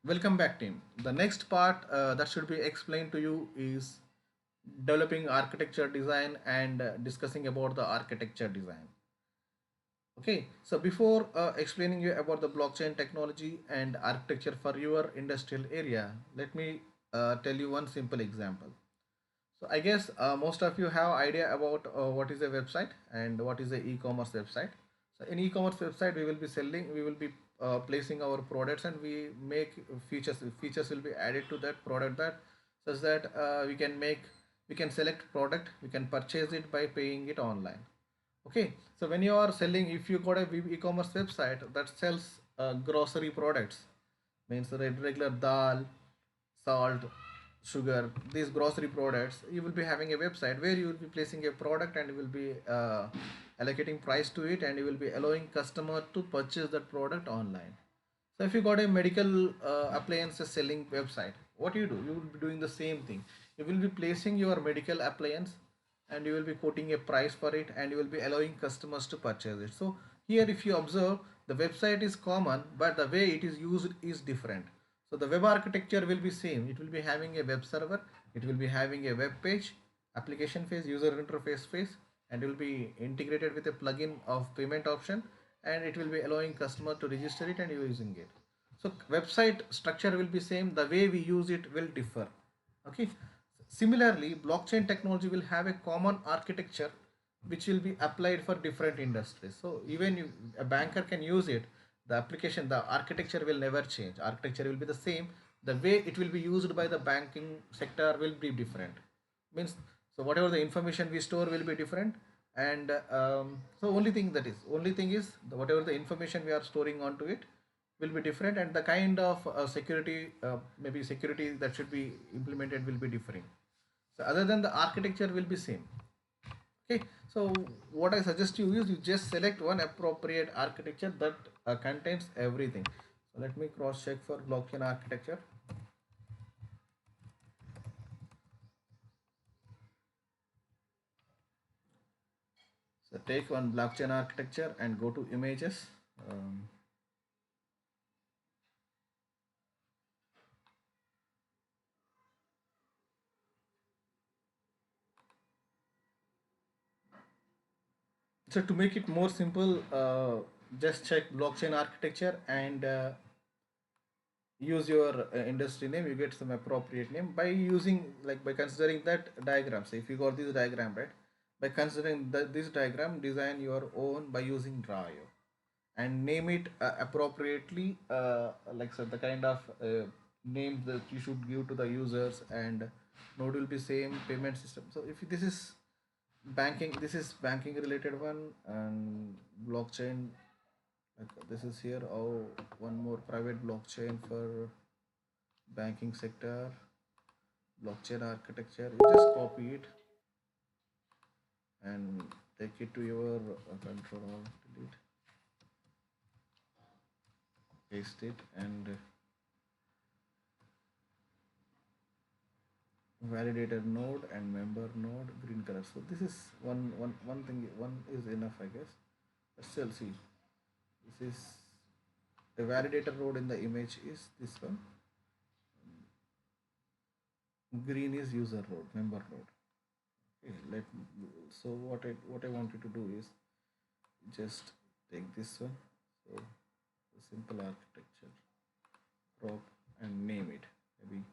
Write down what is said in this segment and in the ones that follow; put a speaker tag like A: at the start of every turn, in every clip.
A: Welcome back, team. The next part that should be explained to you is developing architecture design and discussing about the architecture design. Okay, so before explaining you about the blockchain technology and architecture for your industrial area, let me tell you one simple example. So I guess most of you have idea about what is a website and what is a e-commerce website. So in e-commerce website, we will be selling, we will be placing our products, and we make features. Features will be added to that product that such that we can select product, we can purchase it by paying it online. Okay, so when you are selling, if you got a e-commerce website that sells grocery products, means the regular dal, salt, sugar, these grocery products, you will be having a website where you will be placing a product, and you will be allocating price to it, and you will be allowing customer to purchase that product online. So if you got a medical appliances selling website, what you do? You will be doing the same thing. You will be placing your medical appliance, and you will be quoting a price for it, and you will be allowing customers to purchase it. So here, if you observe, the website is common, but the way it is used is different. So the web architecture will be same. It will be having a web server. It will be having a web page, application phase, user interface phase, and it will be integrated with a plugin of payment option, and it will be allowing customer to register it and using it. So website structure will be same. The way we use it will differ. Okay. Similarly, blockchain technology will have a common architecture which will be applied for different industries. So even a banker can use it. The application, the architecture will never change. Architecture will be the same. The way it will be used by the banking sector will be different. Means, so whatever the information we store will be different, and so only thing is whatever the information we are storing onto it will be different, and the kind of security, maybe security that should be implemented will be different. So other than the architecture will be same. Okay, so what I suggest you is you just select one appropriate architecture that contains everything. So let me cross check for blockchain architecture. So take one blockchain architecture and go to images. um, so to make it more simple, just check blockchain architecture and use your industry name. You get some appropriate name by using, like, by considering that diagram. So if you got this diagram, right, by considering this diagram, design your own by using Draw.io and name it appropriately, like, so the kind of name that you should give to the users, and node will be same, payment system. So if this is banking, this is banking related one, and blockchain, like this is here. Oh, one more private blockchain for banking sector, blockchain architecture. You just copy it and take it to your control, delete, paste it, and validator node and member node green color. So this is one thing. One is enough, I guess. But still, see, this is the validator node in the image is this one. Green is user node, member node. Okay, so what I want you to do is just take this one. So the simple architecture, crop and name it. Maybe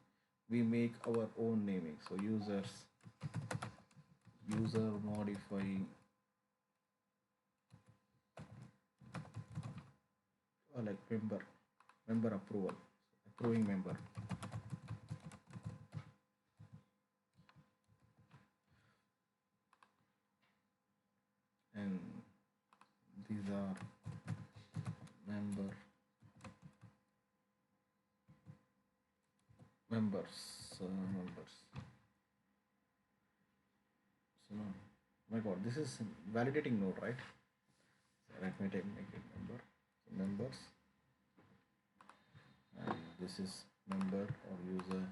A: we make our own naming. So user modify, or like member approval, approving member, and these are member members, members. So my god, this is validating node, right? So let me make it member. So members, and this is member or user.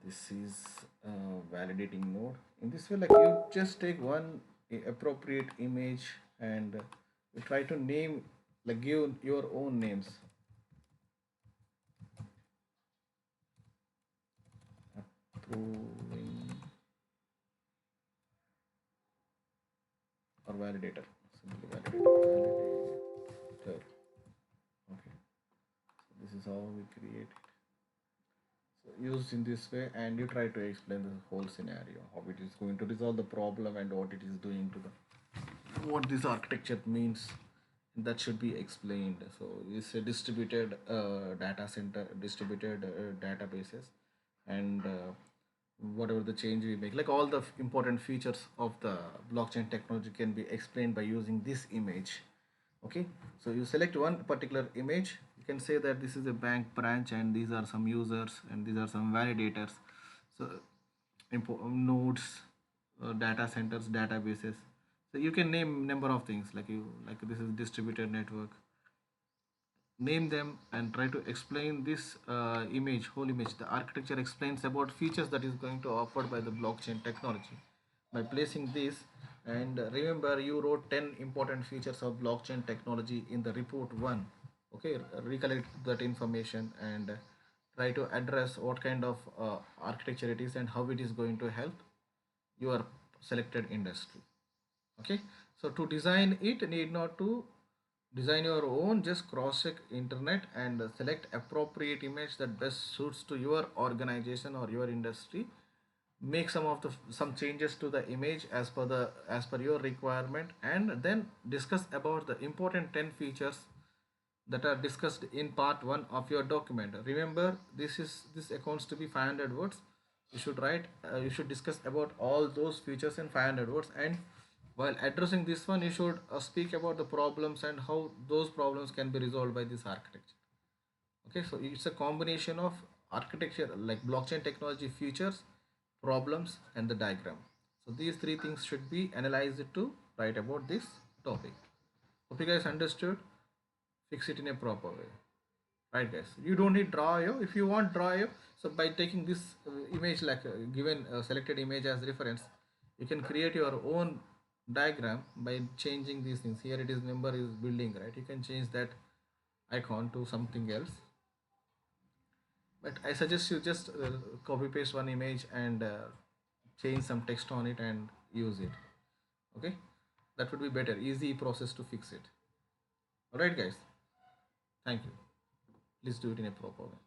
A: This is validating node. In this way, like, you just take one appropriate image, and you try to name like give your own names. Approving or validator. Simply validator. Okay. So this is how we create it. So used in this way, and you try to explain the whole scenario, how it is going to resolve the problem and what it is doing to the what this architecture means. That should be explained. So it's a distributed data center, distributed databases, and whatever the change we make, like all the important features of the blockchain technology can be explained by using this image. Okay, so you select one particular image, you can say that this is a bank branch and these are some users and these are some validators. So nodes, data centers, databases. So you can name number of things, like you, like this is distributed network, name them and try to explain this image, whole image. The architecture explains about features that is going to offered by the blockchain technology by placing this. And remember, you wrote 10 important features of blockchain technology in the report 1. Okay, recollect that information and try to address what kind of architecture it is and how it is going to help your selected industry. Okay, so to design it, need not to design your own, just cross check internet and select appropriate image that best suits to your organization or your industry. Make some of the some changes to the image as per your requirement, and then discuss about the important 10 features that are discussed in part 1 of your document. Remember, this accounts to be 500 words. You should write, you should discuss about all those features in 500 words, and while addressing this one, you should speak about the problems and how those problems can be resolved by this architecture. Okay, so it's a combination of architecture, like blockchain technology features, problems, and the diagram. So these three things should be analyzed to write about this topic. Hope you guys understood. Fix it in a proper way. Right, guys? You don't need draw.io. If you want draw.io, so by taking this image, like given selected image as reference, you can create your own diagram by changing these things. Here it is member is building, right? You can change that icon to something else. But I suggest you just copy paste one image and change some text on it and use it. Okay, that would be better. Easy process to fix it. All right, guys. Thank you. Please do it in a proper way.